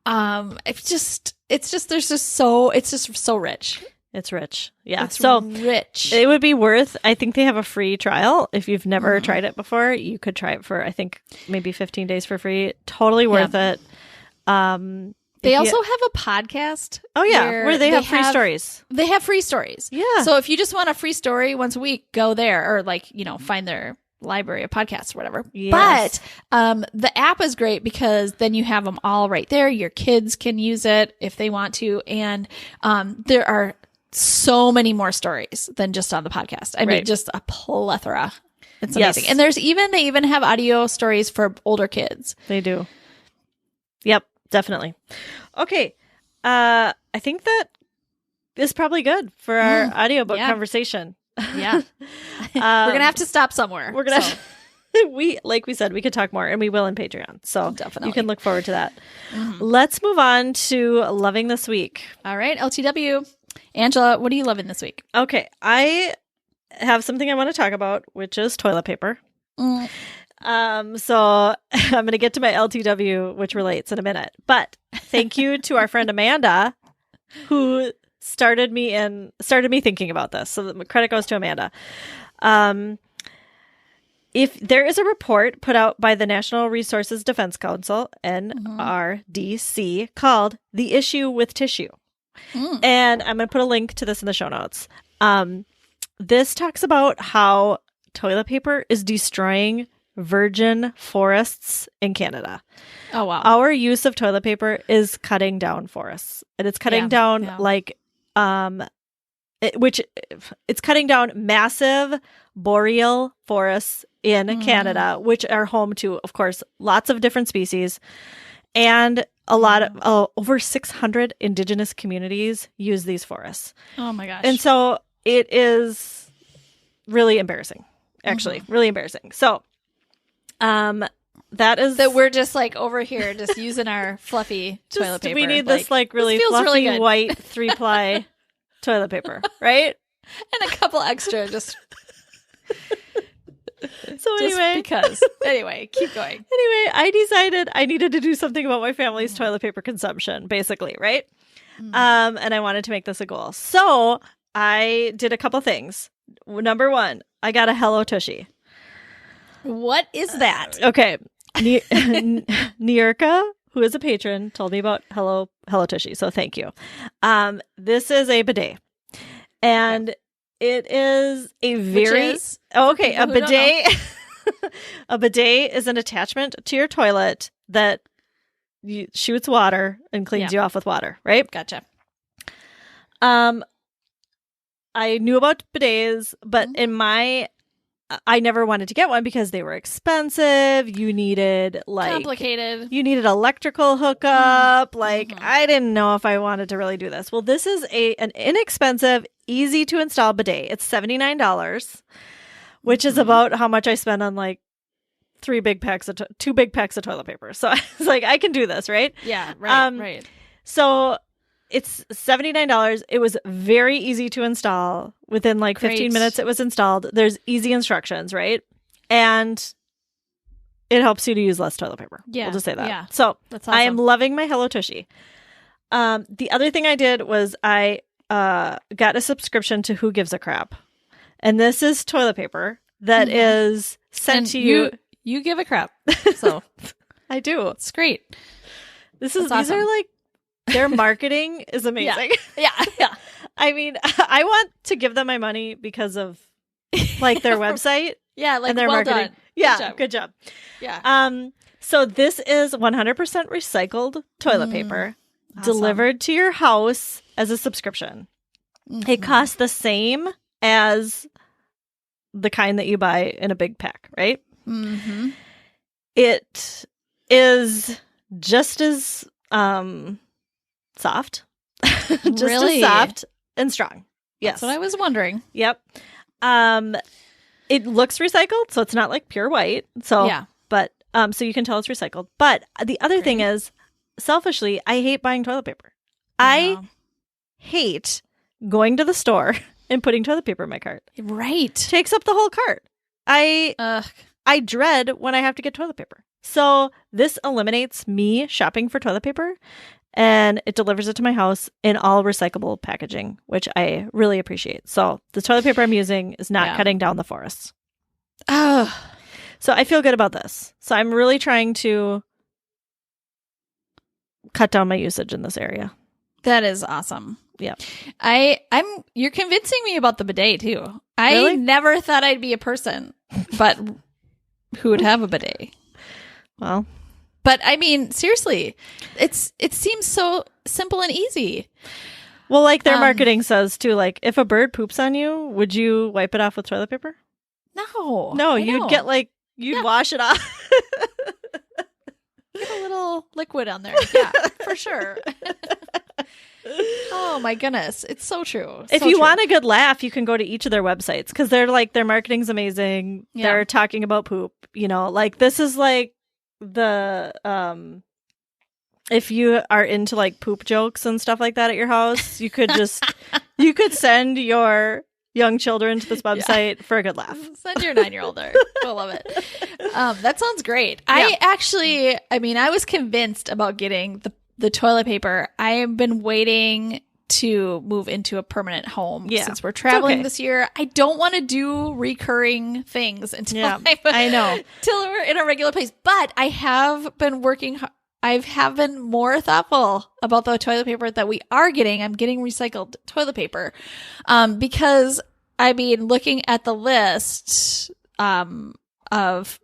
It's just so rich. It's rich. Yeah. It's so rich. It would be worth, I think they have a free trial. If you've never tried it before, you could try it for, I think, maybe 15 days for free. Totally worth it. They also have a podcast. Oh, yeah. Where they have free stories. They have free stories. Yeah. So if you just want a free story once a week, go there, or find their library of podcasts or whatever. Yes. But the app is great because then you have them all right there. Your kids can use it if they want to. And there are so many more stories than just on the podcast. I mean, just a plethora. It's amazing. Yes. And they even have audio stories for older kids. They do. Yep, definitely. Okay. I think that is probably good for our audiobook conversation. Yeah. We're going to have to stop somewhere. We're going to like we said, we could talk more, and we will in Patreon. So definitely. You can look forward to that. Let's move on to Loving This Week. All right, LTW. Angela, what are you loving this week? Okay, I have something I want to talk about, which is toilet paper. So I'm going to get to my LTW, which relates in a minute. But thank you to our friend Amanda, who started me thinking about this. So the credit goes to Amanda. If there is a report put out by the National Resources Defense Council, NRDC, called The Issue with Tissue. And I'm going to put a link to this in the show notes. This talks about how toilet paper is destroying virgin forests in Canada. Oh, wow. Our use of toilet paper is cutting down forests. And it's cutting down it's cutting down massive boreal forests in Canada, which are home to, of course, lots of different species. And a lot of over 600 indigenous communities use these forests. Oh my gosh. And so it is really embarrassing, actually, really embarrassing. So that we're just over here just using our fluffy toilet paper. We need this really fluffy really white 3-ply toilet paper, right? And a couple extra just So anyway, keep going. Anyway, I decided I needed to do something about my family's toilet paper consumption, basically, right? And I wanted to make this a goal. So I did a couple things. Number one, I got a Hello Tushy. What is that? Okay. Nierka, who is a patron, told me about Hello Tushy. So thank you. This is a bidet. And it is a very... a bidet. A bidet is an attachment to your toilet that shoots water and cleans you off with water, right? Gotcha. I knew about bidets, but I never wanted to get one because they were expensive. You needed complicated. You needed electrical hookup. I didn't know if I wanted to really do this. Well, this is an inexpensive, easy to install bidet. It's $79, which is about how much I spend on 2 big packs of toilet paper. So I was like, I can do this, right? Yeah, right, right. So it's $79. It was very easy to install. Within 15 minutes, it was installed. There's easy instructions, right? And it helps you to use less toilet paper. Yeah. We'll just say that. Yeah. So that's awesome. I am loving my Hello Tushy. The other thing I did was I got a subscription to Who Gives a Crap. And this is toilet paper that is sent to you. You give a crap. So I do. It's great. These are their marketing is amazing. Yeah. I mean, I want to give them my money because of their website. Yeah, and their marketing. Done. Yeah, good job. Yeah. So this is 100% recycled toilet paper delivered to your house as a subscription. It costs the same as the kind that you buy in a big pack, right? It is just as soft, just as soft and strong. Yes, that's what I was wondering. Yep. It looks recycled, so it's not pure white. So, yeah, but So you can tell it's recycled. But the other thing is, selfishly, I hate buying toilet paper. I hate going to the store and putting toilet paper in my cart. Right. Takes up the whole cart. I dread when I have to get toilet paper. So this eliminates me shopping for toilet paper, and it delivers it to my house in all recyclable packaging, which I really appreciate. So the toilet paper I'm using is not cutting down the forests. Oh. So I feel good about this. So I'm really trying to cut down my usage in this area. That is awesome. Yeah. You're convincing me about the bidet too. Really? I never thought I'd be a person, but who would have a bidet? Well, but I mean, seriously, it seems so simple and easy. Well, like their marketing says too, like if a bird poops on you, would you wipe it off with toilet paper? No, you'd get you'd wash it off. Get a little liquid on there. Yeah, for sure. Oh my goodness. It's so true. If you want a good laugh, you can go to each of their websites because they're like, their marketing's amazing. Yeah. They're talking about poop, like this is like the, if you are into like poop jokes and stuff like that at your house, you could just, you could send your young children to this website for a good laugh. Send your 9-year-old there. We'll love it. That sounds great. Yeah. I was convinced about getting the toilet paper. I have been waiting to move into a permanent home since we're traveling this year. I don't want to do recurring things until I know. Till we're in a regular place. But I have been working. I have been more thoughtful about the toilet paper that we are getting. I'm getting recycled toilet paper, because looking at the list of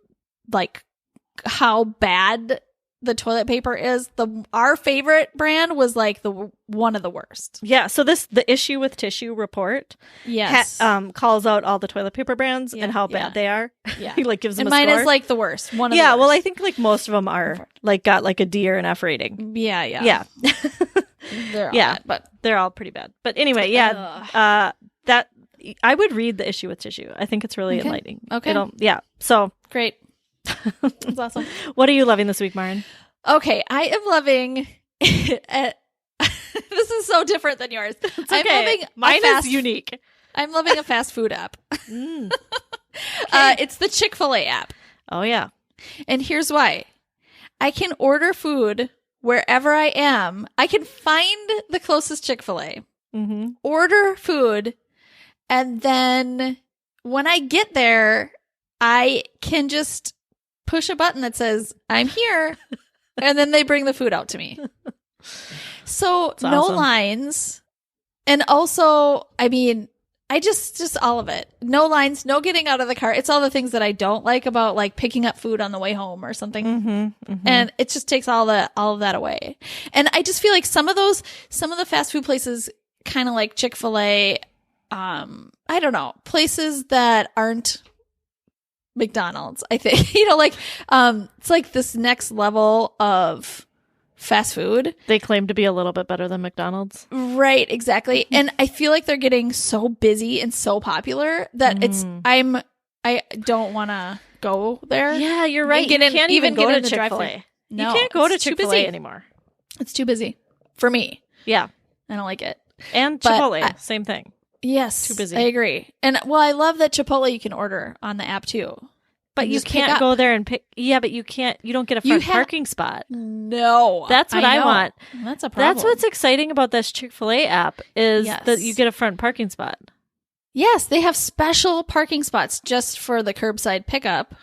like how bad the toilet paper is, our favorite brand was like one of the worst. Yeah. So the issue with tissue report, calls out all the toilet paper brands and how bad they are. Yeah, he gives them a score. Mine is like the worst. One of the worst. Well, I think like most of them are got like a D or an F rating. Yeah. They're all pretty bad. But anyway, that I would read the issue with tissue. I think it's really enlightening. Okay. So great. That's awesome. What are you loving this week, Maren? Okay, I am loving this is so different than yours. It's okay. Mine is unique. I'm loving a fast food app. It's the Chick-fil-A app. Oh yeah. And here's why. I can order food wherever I am. I can find the closest Chick-fil-A, order food, and then when I get there, I can just push a button that says, I'm here. And then they bring the food out to me. So that's no awesome. lines. And also, I just all of it. No lines, no getting out of the car. It's all the things that I don't like about like picking up food on the way home or something. And it just takes all of that away. And I just feel like some of the fast food places, kind of like Chick-fil-A, I don't know, places that aren't McDonald's, I think, it's like this next level of fast food. They claim to be a little bit better than McDonald's. Right, exactly. And I feel like they're getting so busy and so popular that I don't want to go there. Yeah, you're right. You can't even go to Chick-fil-A. No, you can't go to Chick-fil-A anymore. It's too busy for me. Yeah. I don't like it. And Chipotle, same thing. Yes. Too busy. I agree. And I love that Chipotle you can order on the app too. But you can't go there and pick. Yeah, but you don't get a front parking spot. No. That's what I want. That's a problem. That's what's exciting about this Chick-fil-A app is that you get a front parking spot. Yes, they have special parking spots just for the curbside pickup.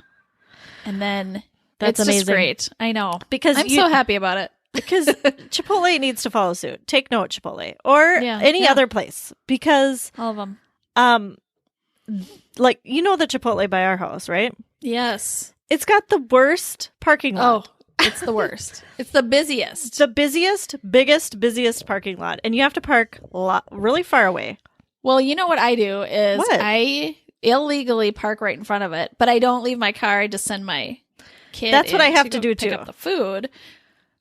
And then that's it's amazing. Just great. I know. Because I'm so happy about it. Because Chipotle needs to follow suit. Take note, Chipotle. Or any other place. Because all of them. The Chipotle by our house, right? Yes. It's got the worst parking lot. Oh, it's the worst. It's the busiest. The busiest parking lot. And you have to park really far away. Well, you know what I do is I illegally park right in front of it, but I don't leave my car. I just send my kid. That's what I have to do pick too. Up the food.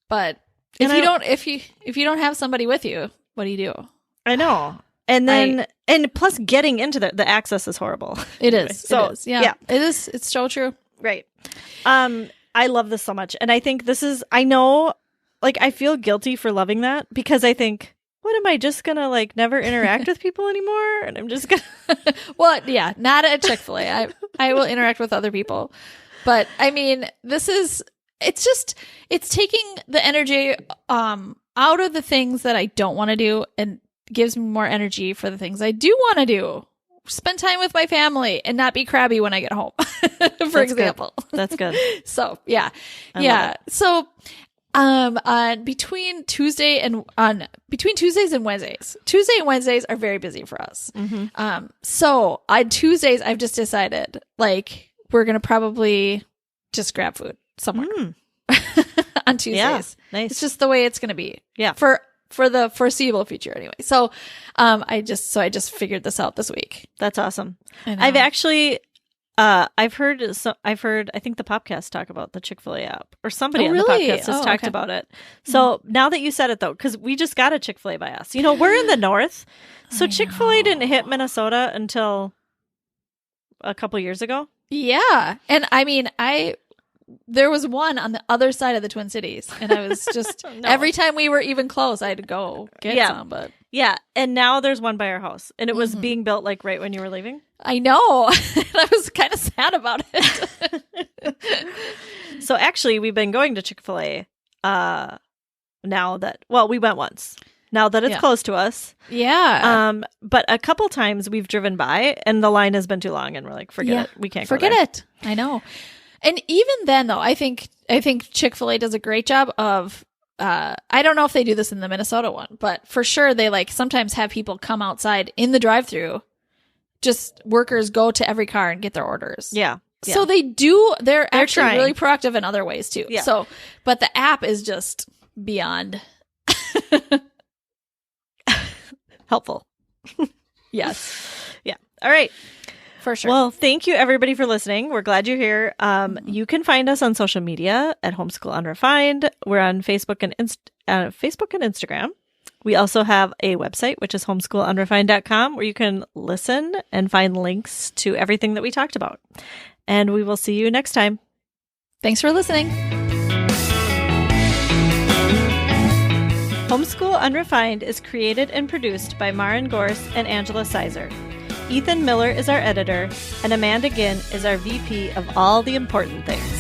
But if you don't have somebody with you, what do you do? I know. And then and plus getting into the access is horrible. It is. So it is. Yeah. It is. It's so true. Right. I love this so much. And I think I know, like, I feel guilty for loving that because I think, what am I just going to like never interact with people anymore? And I'm just going to. Well, yeah, not at Chick-fil-A. I will interact with other people. But I mean, it's taking the energy out of the things that I don't want to do and gives me more energy for the things I do want to do. Spend time with my family and not be crabby when I get home, for example. Good. That's good. So, yeah. So, between Tuesdays and Wednesdays, Tuesday and Wednesdays are very busy for us. Mm-hmm. So on Tuesdays, I've just decided, like, we're going to probably just grab food somewhere on Tuesdays. Yeah, nice. It's just the way it's going to be. Yeah. For the foreseeable future anyway. So, I just figured this out this week. That's awesome. I've actually, I've heard, I think the podcast talk about the Chick-fil-A app or somebody on the podcast has talked about it. So now that you said it though, because we just got a Chick-fil-A by us, we're in the North. So Chick-fil-A didn't hit Minnesota until a couple years ago. Yeah. And I mean, there was one on the other side of the Twin Cities, and I was just every time we were even close, I had to go get some. But and now there's one by our house, and it was being built like right when you were leaving. I know, and I was kind of sad about it. So actually, we've been going to Chick-fil-A now that we went once. Now that it's close to us, but a couple times we've driven by, and the line has been too long, and we're like, forget it, we can't forget it. I know. And even then, though, I think Chick-fil-A does a great job of, I don't know if they do this in the Minnesota one, but for sure they like sometimes have people come outside in the drive-thru, just workers go to every car and get their orders. Yeah. So they're actually trying. Really proactive in other ways too. Yeah. So, but the app is just beyond helpful. Yes. Yeah. All right. For sure. Well, thank you everybody for listening. We're glad you're here. You can find us on social media at Homeschool Unrefined. We're on Facebook and Instagram. We also have a website, which is homeschoolunrefined.com, where you can listen and find links to everything that we talked about. And we will see you next time. Thanks for listening. Homeschool Unrefined is created and produced by Maren Gorse and Angela Sizer. Ethan Miller is our editor, and Amanda Ginn is our VP of all the important things.